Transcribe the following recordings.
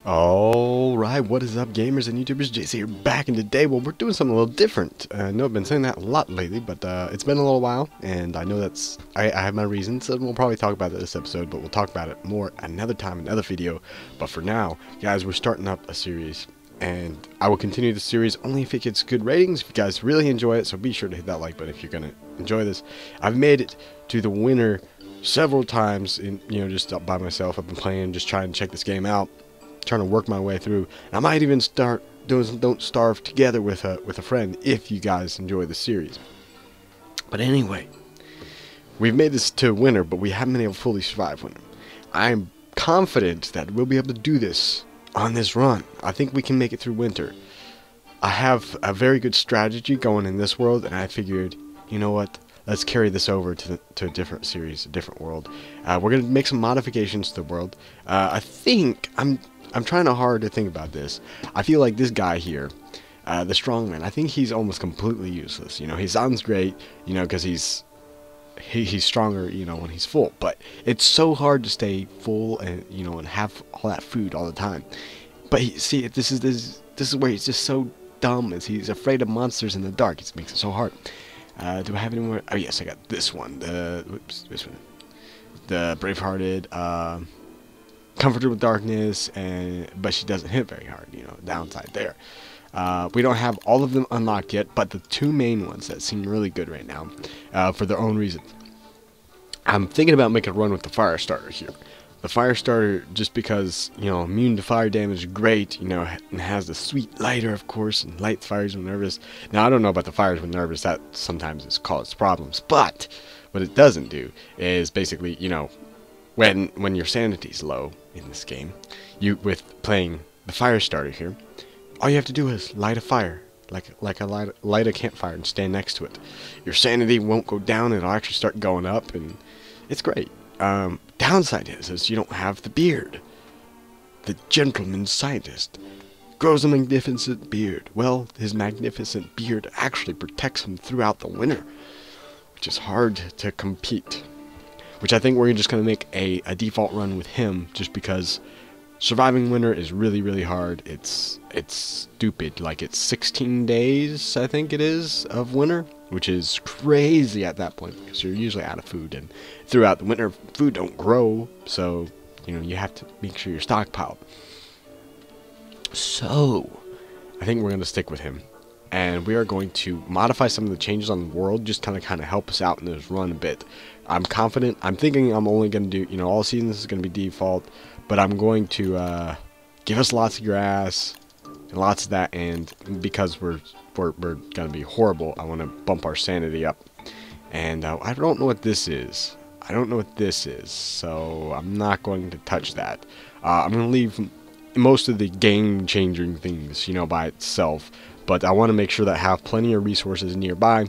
Alright, what is up gamers and YouTubers? JC here back, and today, well, we're doing something a little different. I know I've been saying that a lot lately, but it's been a little while, and I know I have my reasons, and we'll probably talk about it this episode, but we'll talk about it more another time, another video. But for now, guys, we're starting up a series, and I will continue the series only if it gets good ratings, if you guys really enjoy it, so be sure to hit that like button if you're going to enjoy this. I've made it to the winner several times, just by myself. I've been playing, just trying to check this game out, trying to work my way through, and I might even start doing some Don't Starve together with a friend if you guys enjoy the series. But anyway, we've made this to winter, but we haven't been able to fully survive winter. I'm confident that we'll be able to do this on this run. I think we can make it through winter. I have a very good strategy going in this world, and I figured, you know what, let's carry this over to a different series, a different world. We're going to make some modifications to the world. I think I'm trying hard to think about this. I feel like this guy here, the strongman, I think he's almost completely useless. You know, he sounds great, you know, because he's stronger, you know, when he's full. But it's so hard to stay full and, you know, and have all that food all the time. But see, this is where he's just so dumb, as he's afraid of monsters in the dark. It makes it so hard. Do I have any more? Oh yes, I got this one. This one. The Bravehearted. Comforted with darkness, but she doesn't hit very hard, you know, downside there. We don't have all of them unlocked yet, but the two main ones that seem really good right now, for their own reasons. I'm thinking about making a run with the fire starter here. The fire starter, just because, you know, immune to fire damage, great, you know, and has the sweet lighter, of course, and lights fires when nervous. Now, I don't know about the fires when nervous, that sometimes has caused problems, but what it doesn't do is basically, you know, when your sanity's low in this game, with playing the fire starter here, all you have to do is light a fire, light a campfire and stand next to it. Your sanity won't go down; it'll actually start going up, and it's great. Downside is you don't have the beard. The gentleman scientist grows a magnificent beard. Well, his magnificent beard actually protects him throughout the winter, which is hard to compete. Which I think we're just going to make a default run with him, just because surviving winter is really, really hard. It's stupid. Like, it's 16 days, I think it is, of winter, which is crazy at that point, because you're usually out of food, and throughout the winter, food don't grow, so, you know, you have to make sure you're stockpiled. So, I think we're going to stick with him, and we are going to modify some of the changes on the world, just kind of help us out in this run a bit. I'm confident. I'm thinking I'm only going to do, you know, all seasons is going to be default, but I'm going to give us lots of grass and lots of that, and because we're going to be horrible, I want to bump our sanity up. And I don't know what this is. I don't know what this is, so I'm not going to touch that. I'm going to leave most of the game-changing things, you know, by itself, but I want to make sure that I have plenty of resources nearby.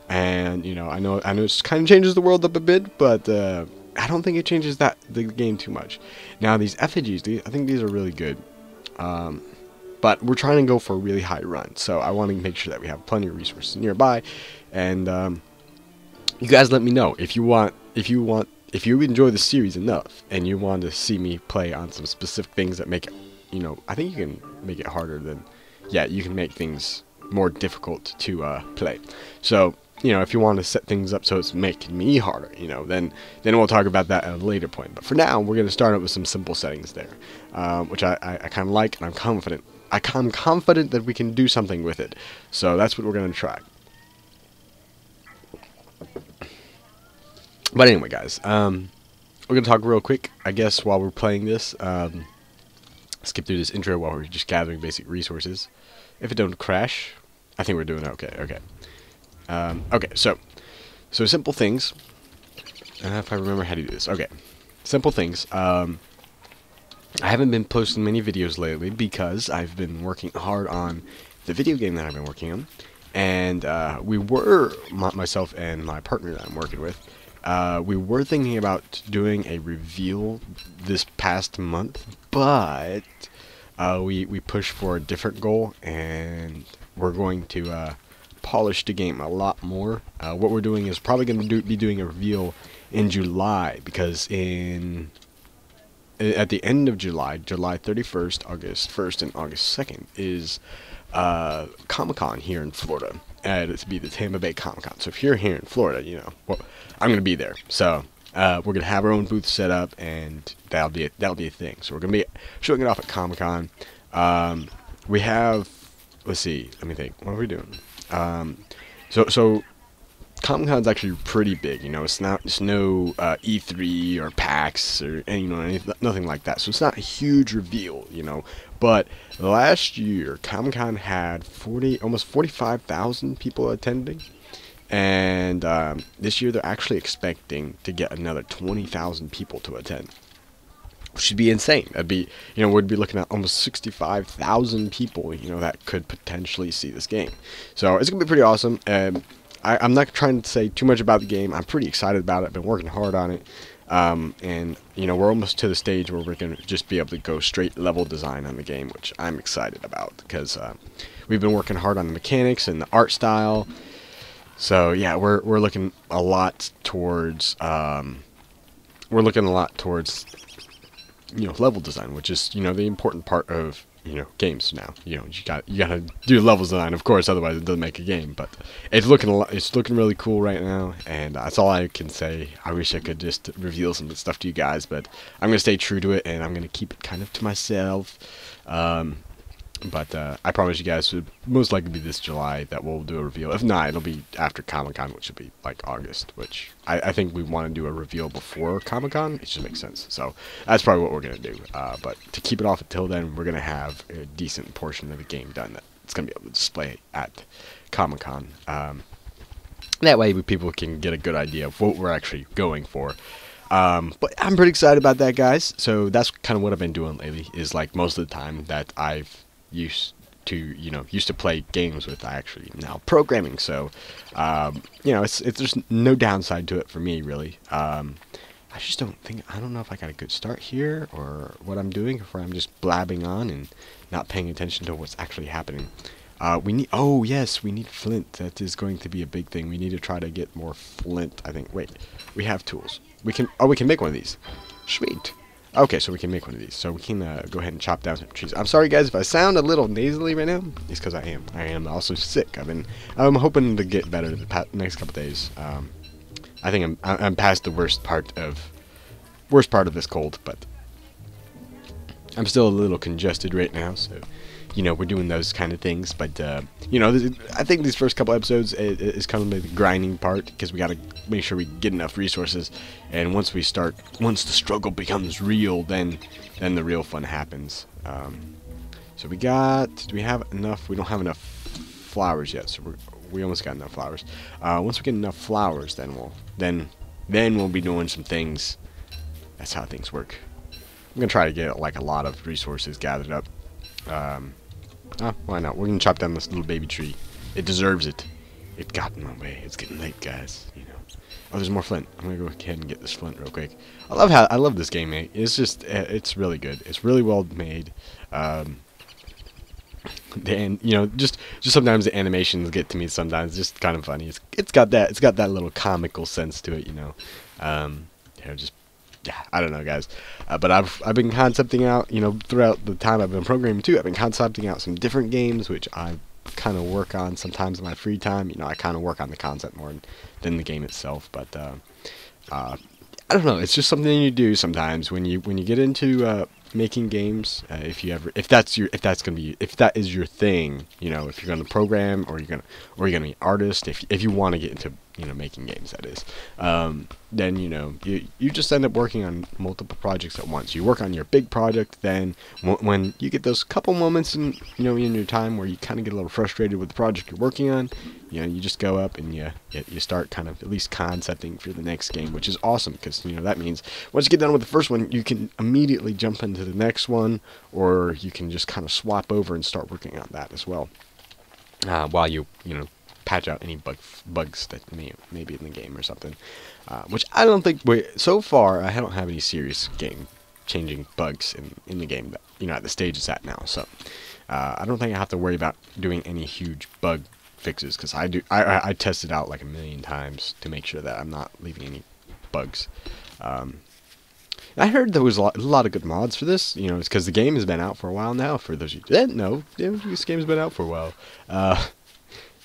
And, you know, I know it kind of changes the world up a bit, but I don't think it changes the game too much. Now, these effigies, I think these are really good. But we're trying to go for a really high run, so I want to make sure that we have plenty of resources nearby. And you guys let me know if you enjoy the series enough, and you want to see me play on some specific things that make it, you know, I think you can make it harder than, yeah, you can make things more difficult to play. So, you know, if you want to set things up so it's making me harder, you know, then we'll talk about that at a later point. But for now, we're going to start out with some simple settings there, which I kind of like, and I'm confident. I'm confident that we can do something with it. So that's what we're going to try. But anyway, guys, we're going to talk real quick, I guess, while we're playing this. Skip through this intro while we're just gathering basic resources. If it don't crash, I think we're doing okay. Okay, so simple things. If I remember how to do this. Okay, simple things. I haven't been posting many videos lately because I've been working hard on the video game that I've been working on. And myself and my partner that I'm working with, we were thinking about doing a reveal this past month, but we pushed for a different goal, and we're going to polish the game a lot more. What we're doing is probably going to be doing a reveal in July, because in at the end of July, July 31st, August 1st, and August 2nd is Comic-Con here in Florida. It's be the Tampa Bay Comic-Con. So if you're here in Florida, you know, well, I'm gonna be there. So we're gonna have our own booth set up, and that'll be a thing. So we're gonna be showing it off at Comic-Con. We have, let's see, let me think. What are we doing? So Comic-Con's actually pretty big, you know. It's no E3 or PAX or nothing like that. So it's not a huge reveal, you know. But last year, Comic-Con had almost 45,000 people attending, and this year they're actually expecting to get another 20,000 people to attend, which would be insane. That'd be, you know, we'd be looking at almost 65,000 people, you know, that could potentially see this game. So it's gonna be pretty awesome. I'm not trying to say too much about the game. I'm pretty excited about it. I've been working hard on it. And, you know, we're almost to the stage where we're going to just be able to go straight level design on the game, which I'm excited about because we've been working hard on the mechanics and the art style. So, yeah, we're looking a lot towards, you know, level design, which is, you know, the important part of, you know, goes now. You know, you gotta do level design, of course, otherwise it doesn't make a game. But it's looking really cool right now, and that's all I can say. I wish I could just reveal some of the stuff to you guys, but I'm gonna stay true to it, and I'm gonna keep it kind of to myself. But I promise you guys, it would most likely be this July that we'll do a reveal. If not, it'll be after Comic-Con, which will be like August, which I think we want to do a reveal before Comic-Con. It just makes sense. So that's probably what we're going to do. But to keep it off until then, we're going to have a decent portion of the game done that it's going to be able to display at Comic-Con. That way people can get a good idea of what we're actually going for. But I'm pretty excited about that, guys. So that's kind of what I've been doing lately, is like most of the time that I've used to play games with, I actually now programming. So you know, there's no downside to it for me, really. I don't know if I got a good start here or what I'm doing, or I'm just blabbing on and not paying attention to what's actually happening. We need flint. That is going to be a big thing. We need to try to get more flint, I think. Wait, we have tools. We can make one of these. Sweet. Okay, so we can make one of these. So we can go ahead and chop down some trees. I'm sorry, guys, if I sound a little nasally right now. It's because I am. I am also sick. I'm hoping to get better the next couple days. I think I'm past the worst part of this cold, but I'm still a little congested right now. So, you know, we're doing those kind of things. But you know, I think these first couple episodes is kind of the grinding part, because we got to make sure we get enough resources. And once the struggle becomes real, then the real fun happens. So do we have enough? We don't have enough flowers yet, so we almost got enough flowers. Once we get enough flowers, then we'll be doing some things. That's how things work. I'm gonna try to get like a lot of resources gathered up. Why not? We're gonna chop down this little baby tree. It deserves it. It got in my way. It's getting late, guys. You know. Oh, there's more flint. I'm gonna go ahead and get this flint real quick. I love this game, mate. It's just, it's really good. It's really well made. And you know, just sometimes the animations get to me. Sometimes it's just kind of funny. It's got that little comical sense to it, you know. Yeah, I don't know, guys. But I've been concepting out, you know, throughout the time I've been programming too. I've been concepting out some different games, which I kind of work on sometimes in my free time. You know, I kind of work on the concept more than the game itself. But I don't know. It's just something you do sometimes when you get into making games. If that is your thing, you know, if you're gonna program or you're gonna be an artist, if you want to get into, you know, making games, that is, then, you know, you just end up working on multiple projects at once. You work on your big project, then when you get those couple moments in your time where you kind of get a little frustrated with the project you're working on, you know, you just go up and you start kind of at least concepting for the next game, which is awesome, because, you know, that means once you get done with the first one, you can immediately jump into the next one, or you can just kind of swap over and start working on that as well, while you know, patch out any bugs that may be in the game or something, which I don't think so far I don't have any serious game changing bugs in the game that, you know, at the stage it's at now. So I don't think I have to worry about doing any huge bug fixes, because I test it out like a million times to make sure that I'm not leaving any bugs. I heard there was a lot of good mods for this. You know, it's because the game has been out for a while now. For those of you who didn't know, this game's been out for a while.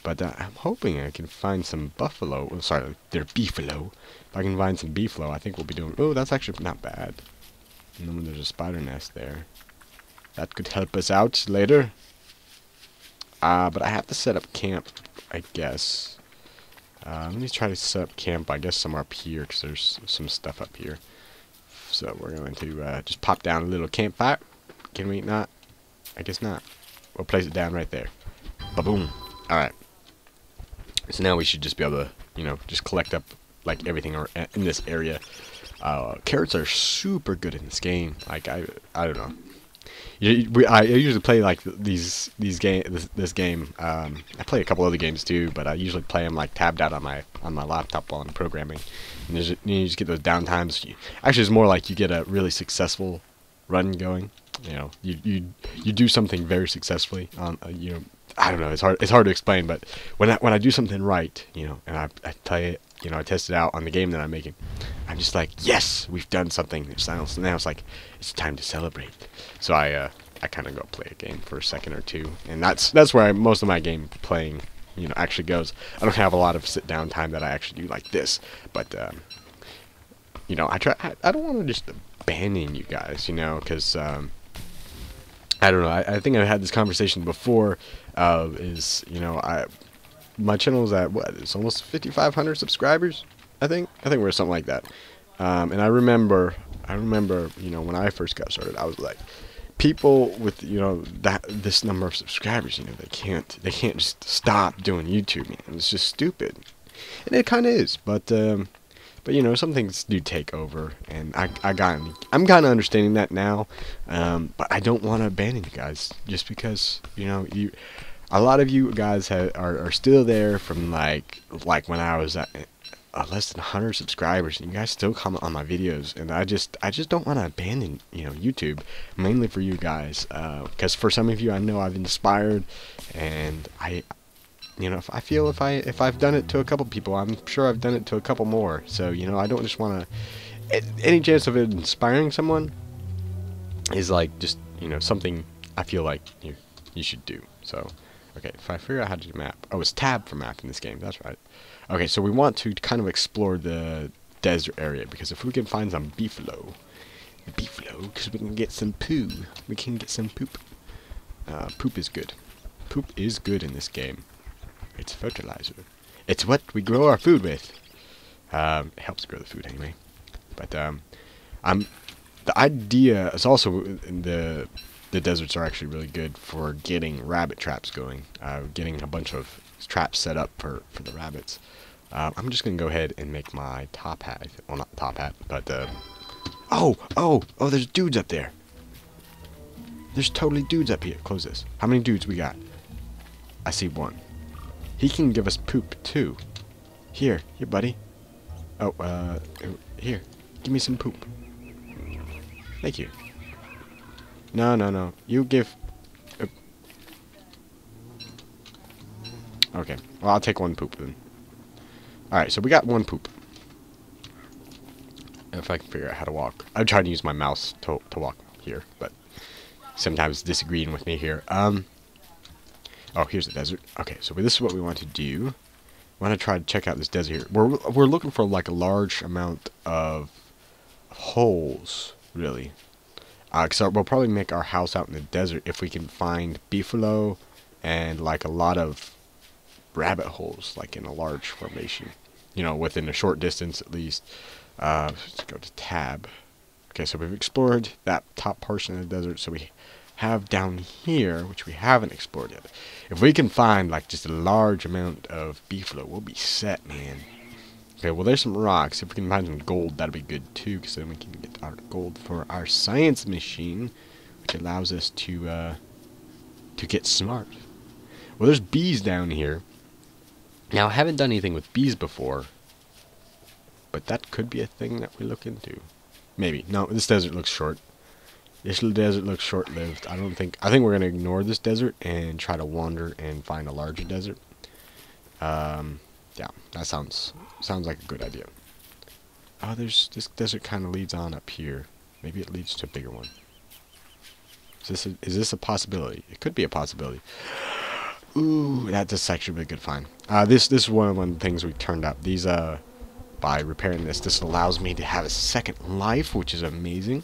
But I'm hoping I can find some buffalo. Oh, sorry, they're beefalo. If I can find some beefalo, I think we'll be doing... Oh, that's actually not bad. And then there's a spider nest there. That could help us out later. But I have to set up camp, I guess. Let me try to set up camp, I guess, somewhere up here, because there's some stuff up here. So we're going to just pop down a little campfire. Can we not? I guess not. We'll place it down right there. Ba-boom. Alright. So now we should just be able to, you know, just collect up, like, everything in this area. Carrots are super good in this game. Like, I don't know. I usually play like this game. I play a couple other games too, but I usually play them like tabbed out on my laptop while I'm programming. And you just get those downtimes. Actually, it's more like you get a really successful run going. You know, you do something very successfully on. You know, I don't know. It's hard to explain, but when I do something right, you know, and I tell you, you know, I test it out on the game that I'm making, I'm just like, yes, we've done something. Now it's like, it's time to celebrate. So I kind of go play a game for a second or two, and that's where most of my game playing, you know, actually goes. I don't have a lot of sit down time that I actually do like this, but you know, I don't want to just abandon you guys, you know, because I don't know. I think I've had this conversation before. Is, you know, my channel is at what? It's almost 5,500 subscribers. I think we're something like that. And I remember, you know, when I first got started, I was like, people with, you know, this number of subscribers, you know, they can't just stop doing YouTube, man. It's just stupid, and it kind of is. But you know, some things do take over, and I'm kind of understanding that now. But I don't want to abandon you guys just because, you know, a lot of you guys are still there from like when I was at less than 100 subscribers, and you guys still comment on my videos, and I just don't want to abandon, you know, YouTube, mainly for you guys, because for some of you, I know I've inspired, and you know, if I've done it to a couple people, I'm sure I've done it to a couple more. So, you know, I don't just want to, any chance of it inspiring someone is like just, you know, something I feel like you should do. So, okay, if I figure out how to do map. Oh, it's tab for map in this game. That's right. Okay, so we want to kind of explore the desert area, because if we can find some beefalo, because we can get some poo. We can get some poop. Poop is good. Poop is good in this game. It's fertilizer. It's what we grow our food with. It helps grow the food anyway. But the idea is also in the deserts are actually really good for getting rabbit traps going. Getting a bunch of traps set up for the rabbits. I'm just gonna go ahead and make my top hat. Well, not top hat, but oh, there's dudes up there. There's totally dudes up here. Close this. How many dudes we got? I see one. He can give us poop too. Here, buddy. Oh, here. Give me some poop. Thank you. No. You give... Okay. Well, I'll take one poop then. Alright, so we got one poop. If I can figure out how to walk. I'm trying to use my mouse to walk here, but sometimes disagreeing with me here. Oh, here's the desert. Okay, so this is what we want to do. We want to try to check out this desert here. We're looking for like a large amount of holes, really. So we'll probably make our house out in the desert if we can find beefalo and like a lot of rabbit holes, like in a large formation. You know, within a short distance at least. Let's go to tab. Okay, so we've explored that top portion of the desert, so we have down here, which we haven't explored yet. If we can find like just a large amount of beefalo, we'll be set, man. Okay, well there's some rocks. If we can find some gold, that'll be good too, because then we can get our gold for our science machine, which allows us to get smart. Well, there's bees down here. Now I haven't done anything with bees before, but that could be a thing that we look into. Maybe. No, this desert looks short. This little desert looks short-lived. I think we're gonna ignore this desert and try to wander and find a larger desert. Yeah, that sounds like a good idea. Oh, this desert kind of leads on up here. Maybe it leads to a bigger one. Is this a possibility? It could be a possibility. Ooh, that's actually a really good find. This is one of the things we turned up. These by repairing this allows me to have a second life, which is amazing.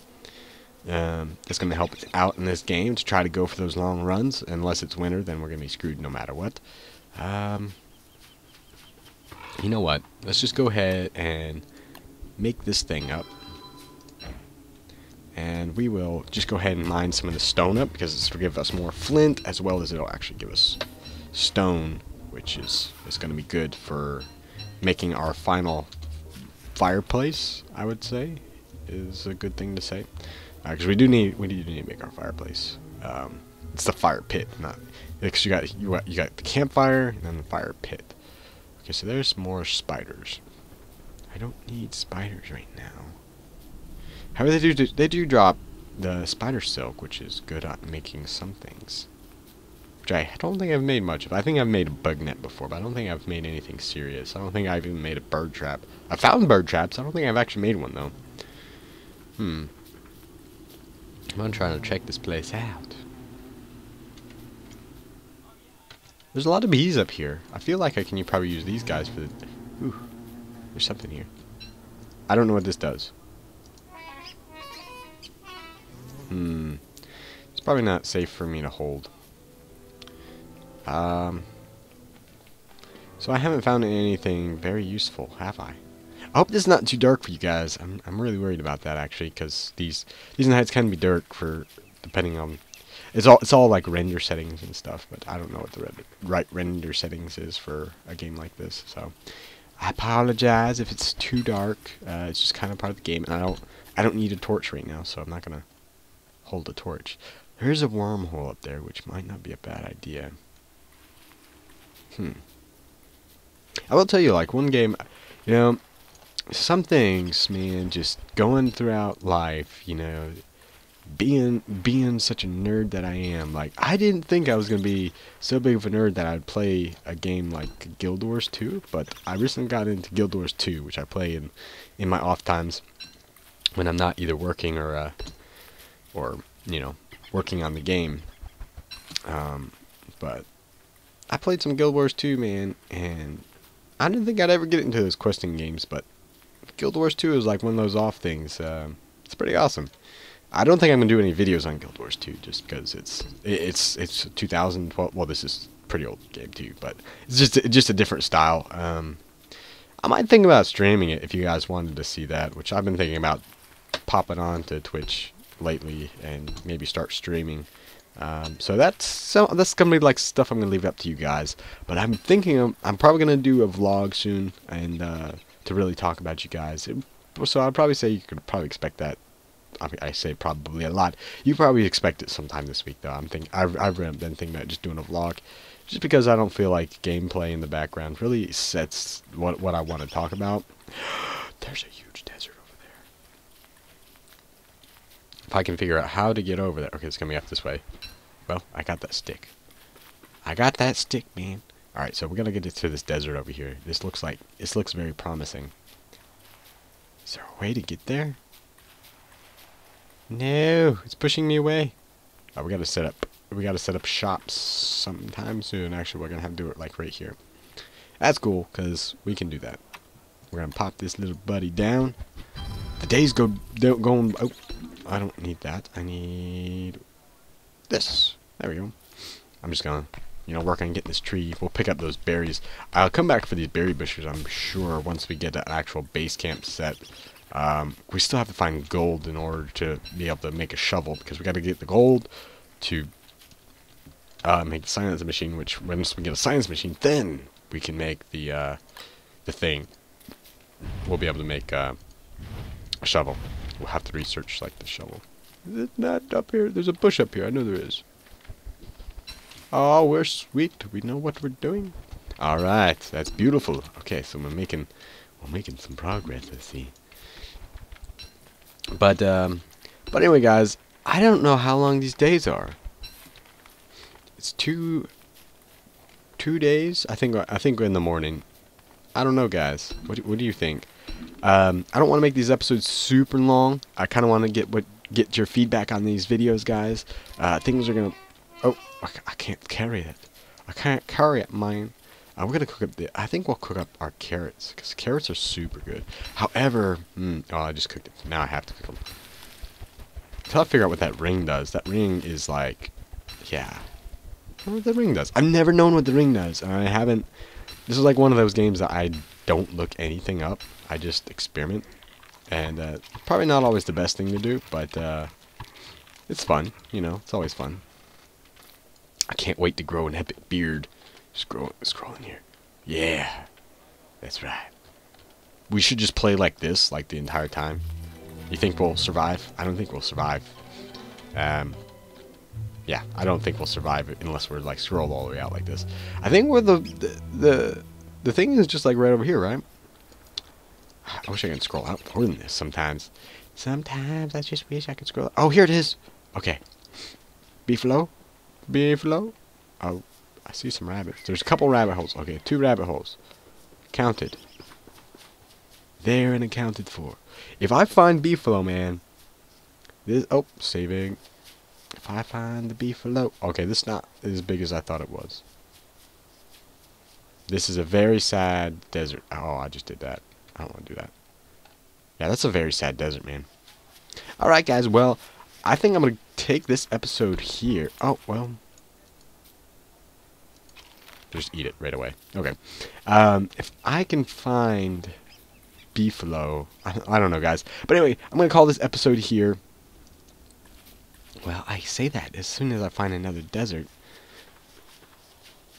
It's going to help out in this game to try to go for those long runs. Unless it's winter, then we're going to be screwed no matter what. You know what? Let's just go ahead and make this thing up. And we will just go ahead and mine some of the stone up, because this will give us more flint, as well as it'll actually give us stone, which is going to be good for making our final fireplace, I would say, is a good thing to say. Because we do need to make our fireplace. It's the fire pit, not because you got the campfire and then the fire pit. Okay, so there's more spiders. I don't need spiders right now. However, they do drop the spider silk, which is good at making some things. Which I don't think I've made much of. I think I've made a bug net before, but I don't think I've made anything serious. I don't think I've even made a bird trap. I found bird traps. I don't think I've actually made one though. I'm trying to check this place out. There's a lot of bees up here. I feel like I can probably use these guys for the... Ooh, there's something here. I don't know what this does. It's probably not safe for me to hold. So I haven't found anything very useful, have I? I hope this is not too dark for you guys. I'm really worried about that actually, because these nights can be dark for depending on... It's all like render settings and stuff, but I don't know what the right render settings is for a game like this. So I apologize if it's too dark. It's just kind of part of the game, and I don't need a torch right now, so I'm not gonna hold a torch. There's a wormhole up there, which might not be a bad idea. I will tell you, like, one game, you know, some things, man, just going throughout life, you know, being such a nerd that I am, like, I didn't think I was going to be so big of a nerd that I'd play a game like Guild Wars 2, but I recently got into Guild Wars 2, which I play in my off times when I'm not either working or you know, working on the game. But I played some Guild Wars 2, man, and I didn't think I'd ever get into those questing games, but Guild Wars 2 is like one of those off things. It's pretty awesome. I don't think I'm gonna do any videos on Guild Wars 2 just because it's 2012. Well, this is a pretty old game too, but it's just a different style. I might think about streaming it if you guys wanted to see that, which I've been thinking about popping on to Twitch lately and maybe start streaming. So that's gonna be like stuff I'm gonna leave up to you guys. But I'm thinking I'm probably gonna do a vlog soon and to really talk about you guys. So I'd probably say you could probably expect that. I say probably a lot. You probably expect it sometime this week though. I've been thinking about just doing a vlog, just because I don't feel like gameplay in the background really sets what I want to talk about. There's a huge desert over there. If I can figure out how to get over there. Okay, it's gonna be up this way. Well, I got that stick. I got that stick, man. Alright, so we're gonna get to this desert over here. This looks very promising. Is there a way to get there? No, it's pushing me away. Oh, we gotta set up shops sometime soon. Actually, we're gonna have to do it like right here. That's cool, cause we can do that. We're gonna pop this little buddy down. The days going. Oh, I don't need that. I need this. There we go. I'm just gonna, you know, work on getting this tree. We'll pick up those berries. I'll come back for these berry bushes, I'm sure, once we get an actual base camp set. We still have to find gold in order to be able to make a shovel, because we got to get the gold to make the science machine, which once we get a science machine, then we can make the thing. We'll be able to make a shovel. We'll have to research like the shovel. Is it not up here? There's a bush up here. I know there is. Oh, we're sweet. We know what we're doing. All right, that's beautiful. Okay, so we're making some progress. Let's see. But anyway, guys, I don't know how long these days are. It's two days. I think we're in the morning. I don't know, guys. What do you think? I don't want to make these episodes super long. I kind of want to get get your feedback on these videos, guys. Things are gonna. Oh, I can't carry it. I can't carry it, man. We're gonna cook up I think we'll cook up our carrots because carrots are super good. However, oh, I just cooked it. Now I have to cook them. Until I figure out what that ring does. That ring is like, yeah. I don't know what the ring does. I've never known what the ring does. I haven't. This is like one of those games that I don't look anything up. I just experiment, and probably not always the best thing to do, but it's fun. You know, it's always fun. I can't wait to grow an epic beard. Scrolling here. Yeah, that's right. We should just play like this, like the entire time. You think we'll survive? I don't think we'll survive. Yeah, I don't think we'll survive it unless we're like scrolled all the way out like this. I think we're the thing is just like right over here, right? I wish I could scroll out more than this sometimes. Sometimes I just wish I could scroll. Oh, here it is. Okay. Beefalo? Beefalo? Oh, I see some rabbits. There's a couple rabbit holes. Okay, 2 rabbit holes. Counted. There and accounted for. If I find beefalo, man. This. Oh, saving. If I find the beefalo. Okay, this is not as big as I thought it was. This is a very sad desert. Oh, I just did that. I don't want to do that. Yeah, that's a very sad desert, man. Alright, guys. Well, I think I'm going to take this episode here. Oh, well. Just eat it right away. Okay. If I can find beefalo. I don't know, guys. But anyway, I'm going to call this episode here. Well, I say that as soon as I find another desert.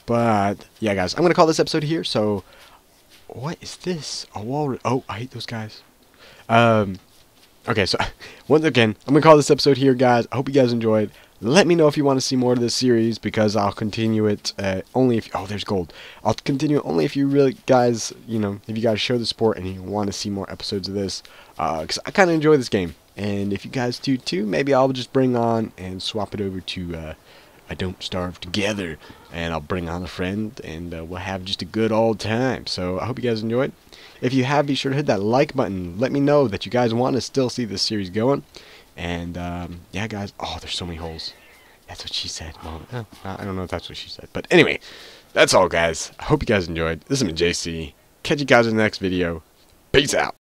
But, yeah, guys. I'm going to call this episode here. So, what is this? A walrus. Oh, I hate those guys. Okay, so, once again, I'm going to call this episode here, guys. I hope you guys enjoyed. Let me know if you want to see more of this series, because I'll continue it only if... Oh, there's gold. I'll continue it only if you really, guys, you know, if you guys show the support and you want to see more episodes of this. Because I kind of enjoy this game. And if you guys do too, maybe I'll just bring on and swap it over to I Don't Starve Together. And I'll bring on a friend, and we'll have just a good old time. So I hope you guys enjoyed. If you have, be sure to hit that like button. Let me know that you guys want to still see this series going. And, yeah, guys. Oh, there's so many holes. That's what she said. Well, I don't know if that's what she said. But anyway, that's all, guys. I hope you guys enjoyed. This has been JC. Catch you guys in the next video. Peace out.